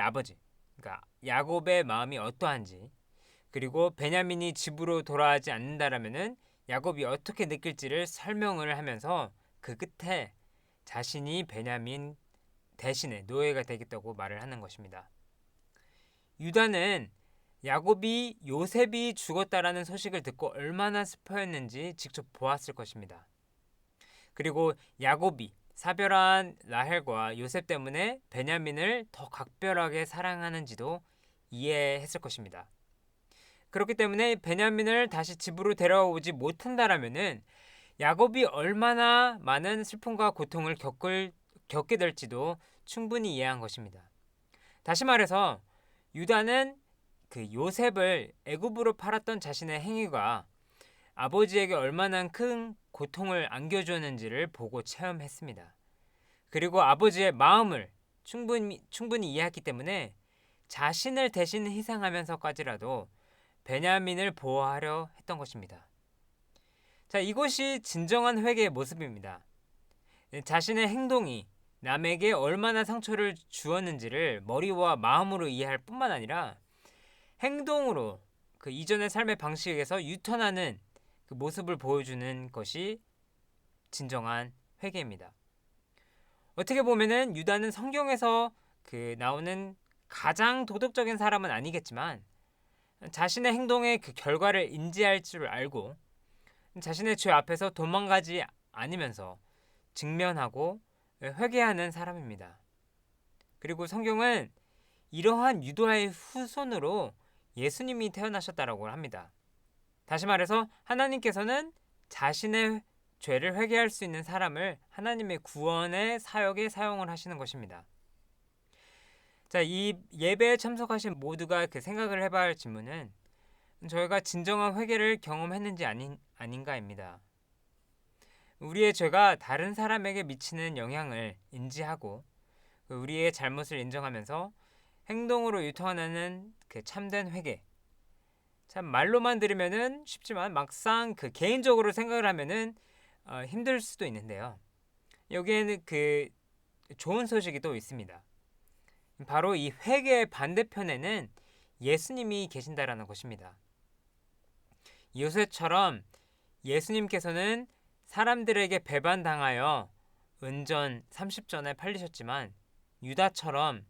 S4: 아버지, 그러니까 야곱의 마음이 어떠한지, 그리고 베냐민이 집으로 돌아가지 않는다라면은 야곱이 어떻게 느낄지를 설명을 하면서 그 끝에 자신이 베냐민 대신에 노예가 되겠다고 말을 하는 것입니다. 유다는 야곱이 요셉이 죽었다라는 소식을 듣고 얼마나 슬퍼했는지 직접 보았을 것입니다. 그리고 야곱이 사별한 라헬과 요셉 때문에 베냐민을 더 각별하게 사랑하는지도 이해했을 것입니다. 그렇기 때문에 베냐민을 다시 집으로 데려오지 못한다라면은 야곱이 얼마나 많은 슬픔과 고통을 겪게 될지도 충분히 이해한 것입니다. 다시 말해서 유다는 그 요셉을 애굽으로 팔았던 자신의 행위가 아버지에게 얼마나 큰 고통을 안겨주었는지를 보고 체험했습니다. 그리고 아버지의 마음을 충분히 이해했기 때문에 자신을 대신 희생하면서까지라도 베냐민을 보호하려 했던 것입니다. 자, 이것이 진정한 회개의 모습입니다. 자신의 행동이 남에게 얼마나 상처를 주었는지를 머리와 마음으로 이해할 뿐만 아니라 행동으로 그 이전의 삶의 방식에서 유턴하는 그 모습을 보여주는 것이 진정한 회개입니다. 어떻게 보면은 유다는 성경에서 그 나오는 가장 도덕적인 사람은 아니겠지만 자신의 행동의 그 결과를 인지할 줄 알고 자신의 죄 앞에서 도망가지 않으면서 직면하고 회개하는 사람입니다. 그리고 성경은 이러한 유다의 후손으로 예수님이 태어나셨다라고 합니다. 다시 말해서 하나님께서는 자신의 죄를 회개할 수 있는 사람을 하나님의 구원의 사역에 사용을 하시는 것입니다. 자, 이 예배에 참석하신 모두가 그 생각을 해봐야 할 질문은 저희가 진정한 회개를 경험했는지 아닌가입니다. 우리의 죄가 다른 사람에게 미치는 영향을 인지하고 우리의 잘못을 인정하면서 행동으로 유통하는 그 참된 회개. 참 말로만 들으면은 쉽지만 막상 그 개인적으로 생각을 하면은 힘들 수도 있는데요. 여기에는 그 좋은 소식이 또 있습니다. 바로 이 회개의 반대편에는 예수님이 계신다라는 것입니다. 요셉처럼 예수님께서는 사람들에게 배반당하여 은전 30전에 팔리셨지만 유다처럼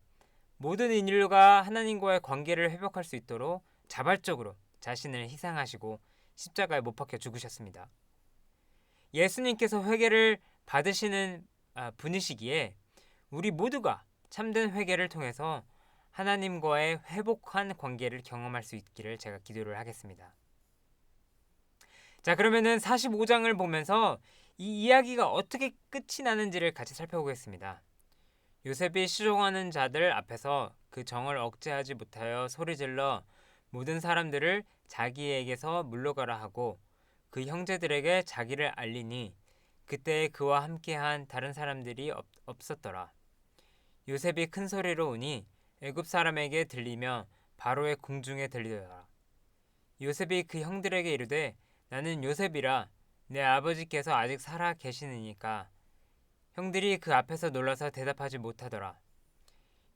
S4: 모든 인류가 하나님과의 관계를 회복할 수 있도록 자발적으로 자신을 희생하시고 십자가에 못 박혀 죽으셨습니다. 예수님께서 회개를 받으시는 분이시기에 우리 모두가 참된 회개를 통해서 하나님과의 회복한 관계를 경험할 수 있기를 제가 기도를 하겠습니다. 자, 그러면은 45장을 보면서 이 이야기가 어떻게 끝이 나는지를 같이 살펴보겠습니다. 요셉이 시종하는 자들 앞에서 그 정을 억제하지 못하여 소리질러 모든 사람들을 자기에게서 물러가라 하고 그 형제들에게 자기를 알리니 그때 그와 함께한 다른 사람들이 없었더라. 요셉이 큰 소리로 우니 애굽 사람에게 들리며 바로의 궁중에 들리더라. 요셉이 그 형들에게 이르되 나는 요셉이라 내 아버지께서 아직 살아 계시느니까 형들이 그 앞에서 놀라서 대답하지 못하더라.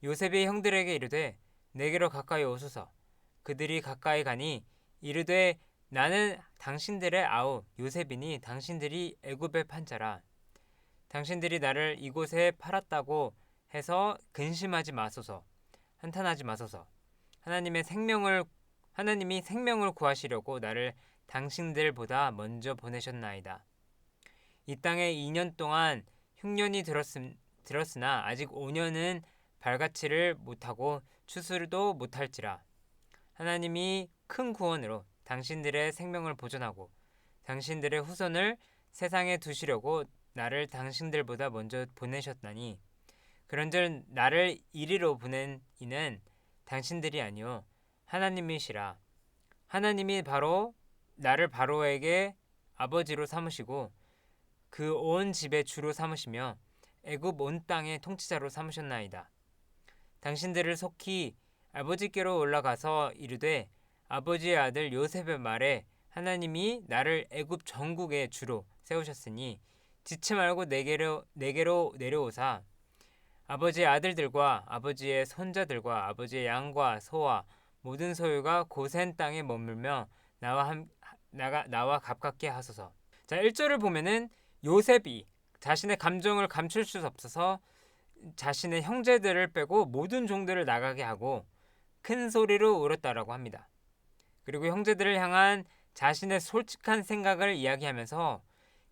S4: 요셉이 형들에게 이르되 내게로 가까이 오소서. 그들이 가까이 가니 이르되 나는 당신들의 아우 요셉이니 당신들이 애굽의 판자라. 당신들이 나를 이곳에 팔았다고 해서 근심하지 마소서. 한탄하지 마소서. 하나님이 생명을 구하시려고 나를 당신들보다 먼저 보내셨나이다. 이 땅에 2년 동안 흉년이 들었으나 아직 5년은 발가치를 못하고 추수도 못할지라. 하나님이 큰 구원으로 당신들의 생명을 보존하고 당신들의 후손을 세상에 두시려고 나를 당신들보다 먼저 보내셨나니 그런즉 나를 이리로 보낸 이는 당신들이 아니요 하나님이시라. 하나님이 바로 나를 바로에게 아버지로 삼으시고 그 온 집의 주로 삼으시며 애굽 온 땅의 통치자로 삼으셨나이다. 당신들을 속히 아버지께로 올라가서 이르되 아버지의 아들 요셉의 말에 하나님이 나를 애굽 전국의 주로 세우셨으니 지체 말고 내게로 내려오사 아버지의 아들들과 아버지의 손자들과 아버지의 양과 소와 모든 소유가 고센 땅에 머물며 나와 가깝게 하소서. 자, 1절을 보면은 요셉이 자신의 감정을 감출 수 없어서 자신의 형제들을 빼고 모든 종들을 나가게 하고 큰 소리로 울었다라고 합니다. 그리고 형제들을 향한 자신의 솔직한 생각을 이야기하면서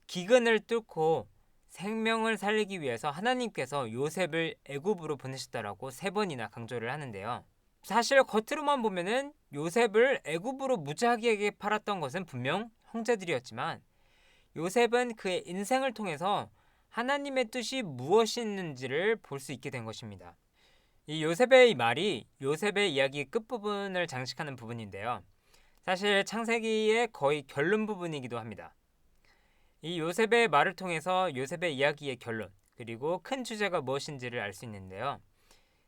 S4: 기근을 뚫고 생명을 살리기 위해서 하나님께서 요셉을 애굽으로 보내셨다라고 3번이나 강조를 하는데요. 사실 겉으로만 보면은 요셉을 애굽으로 무지하게 팔았던 것은 분명 형제들이었지만 요셉은 그의 인생을 통해서 하나님의 뜻이 무엇이었는지를 볼 수 있게 된 것입니다. 이 요셉의 말이 요셉의 이야기 끝부분을 장식하는 부분인데요. 사실 창세기의 거의 결론 부분이기도 합니다. 이 요셉의 말을 통해서 요셉의 이야기의 결론 그리고 큰 주제가 무엇인지를 알 수 있는데요.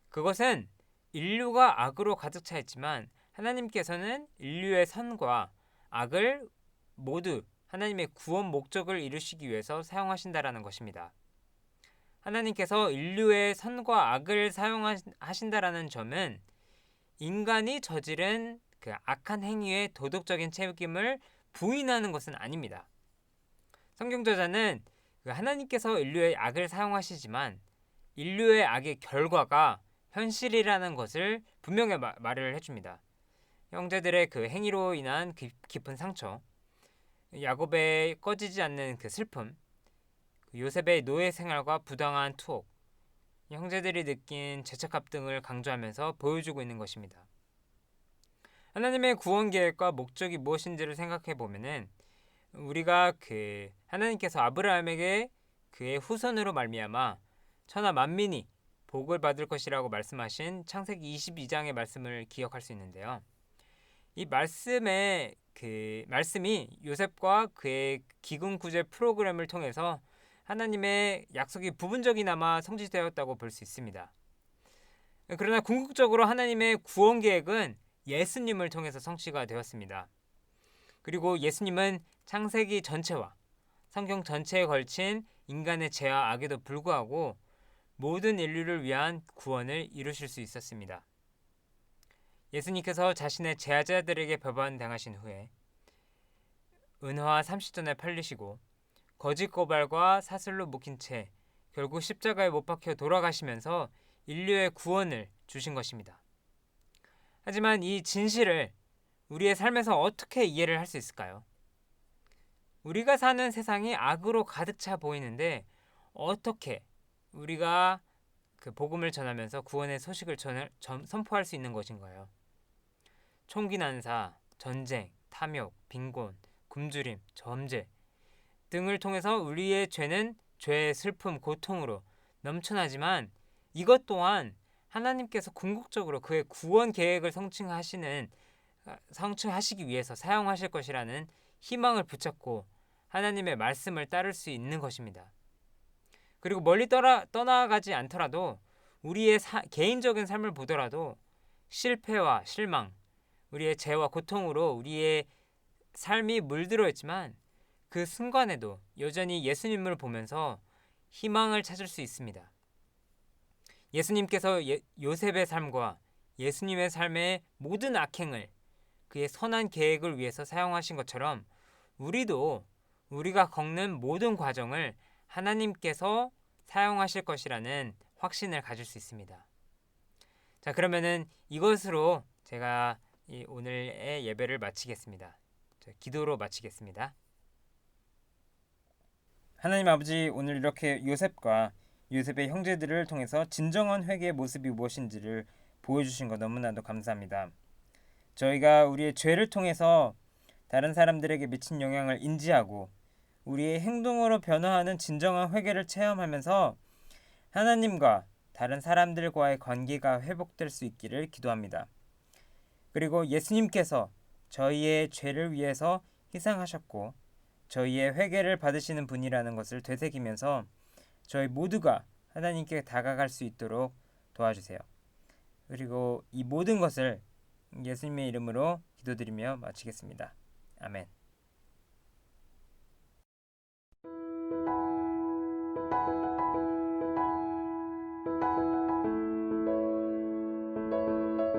S4: 그것은 인류가 악으로 가득 차 있지만 하나님께서는 인류의 선과 악을 모두 하나님의 구원 목적을 이루시기 위해서 사용하신다라는 것입니다. 하나님께서 인류의 선과 악을 사용하신다라는 점은 인간이 저지른 그 악한 행위의 도덕적인 책임을 부인하는 것은 아닙니다. 성경 저자는 하나님께서 인류의 악을 사용하시지만 인류의 악의 결과가 현실이라는 것을 분명히 말을 해줍니다. 형제들의 그 행위로 인한 깊은 상처, 야곱의 꺼지지 않는 그 슬픔, 요셉의 노예 생활과 부당한 투옥, 형제들이 느낀 죄책감 등을 강조하면서 보여주고 있는 것입니다. 하나님의 구원 계획과 목적이 무엇인지를 생각해 보면은 우리가 하나님께서 아브라함에게 그의 후손으로 말미암아 천하 만민이 복을 받을 것이라고 말씀하신 창세기 22장의 말씀을 기억할 수 있는데요. 이 말씀이 요셉과 그의 기근 구제 프로그램을 통해서 하나님의 약속이 부분적이나마 성취되었다고 볼 수 있습니다. 그러나 궁극적으로 하나님의 구원 계획은 예수님을 통해서 성취가 되었습니다. 그리고 예수님은 창세기 전체와 성경 전체에 걸친 인간의 죄와 악에도 불구하고 모든 인류를 위한 구원을 이루실 수 있었습니다. 예수님께서 자신의 제자들에게 배반당하신 후에 은화 30전에 팔리시고 거짓 고발과 사슬로 묶인 채 결국 십자가에 못 박혀 돌아가시면서 인류의 구원을 주신 것입니다. 하지만 이 진실을 우리의 삶에서 어떻게 이해를 할 수 있을까요? 우리가 사는 세상이 악으로 가득 차 보이는데 어떻게 우리가 그 복음을 전하면서 구원의 소식을 선포할 수 있는 것인가요? 총기 난사, 전쟁, 탐욕, 빈곤, 굶주림, 범죄 등을 통해서 우리의 죄는 죄의 슬픔, 고통으로 넘쳐나지만 이것 또한 하나님께서 궁극적으로 그의 구원 계획을 성취하시기 위해서 사용하실 것이라는 희망을 붙잡고 하나님의 말씀을 따를 수 있는 것입니다. 그리고 멀리 떠나가지 않더라도 우리의 개인적인 삶을 보더라도 실패와 실망, 우리의 죄와 고통으로 우리의 삶이 물들어 있지만 그 순간에도 여전히 예수님을 보면서 희망을 찾을 수 있습니다. 예수님께서 요셉의 삶과 예수님의 삶의 모든 악행을 그의 선한 계획을 위해서 사용하신 것처럼 우리도 우리가 겪는 모든 과정을 하나님께서 사용하실 것이라는 확신을 가질 수 있습니다. 자, 그러면은 이것으로 제가 오늘의 예배를 마치겠습니다. 기도로 마치겠습니다. 하나님 아버지, 오늘 이렇게 요셉과 요셉의 형제들을 통해서 진정한 회개의 모습이 무엇인지를 보여주신 것 너무나도 감사합니다. 저희가 우리의 죄를 통해서 다른 사람들에게 미친 영향을 인지하고 우리의 행동으로 변화하는 진정한 회개를 체험하면서 하나님과 다른 사람들과의 관계가 회복될 수 있기를 기도합니다. 그리고 예수님께서 저희의 죄를 위해서 희생하셨고 저희의 회개를 받으시는 분이라는 것을 되새기면서 저희 모두가 하나님께 다가갈 수 있도록 도와주세요. 그리고 이 모든 것을 예수님의 이름으로 기도드리며 마치겠습니다. 아멘.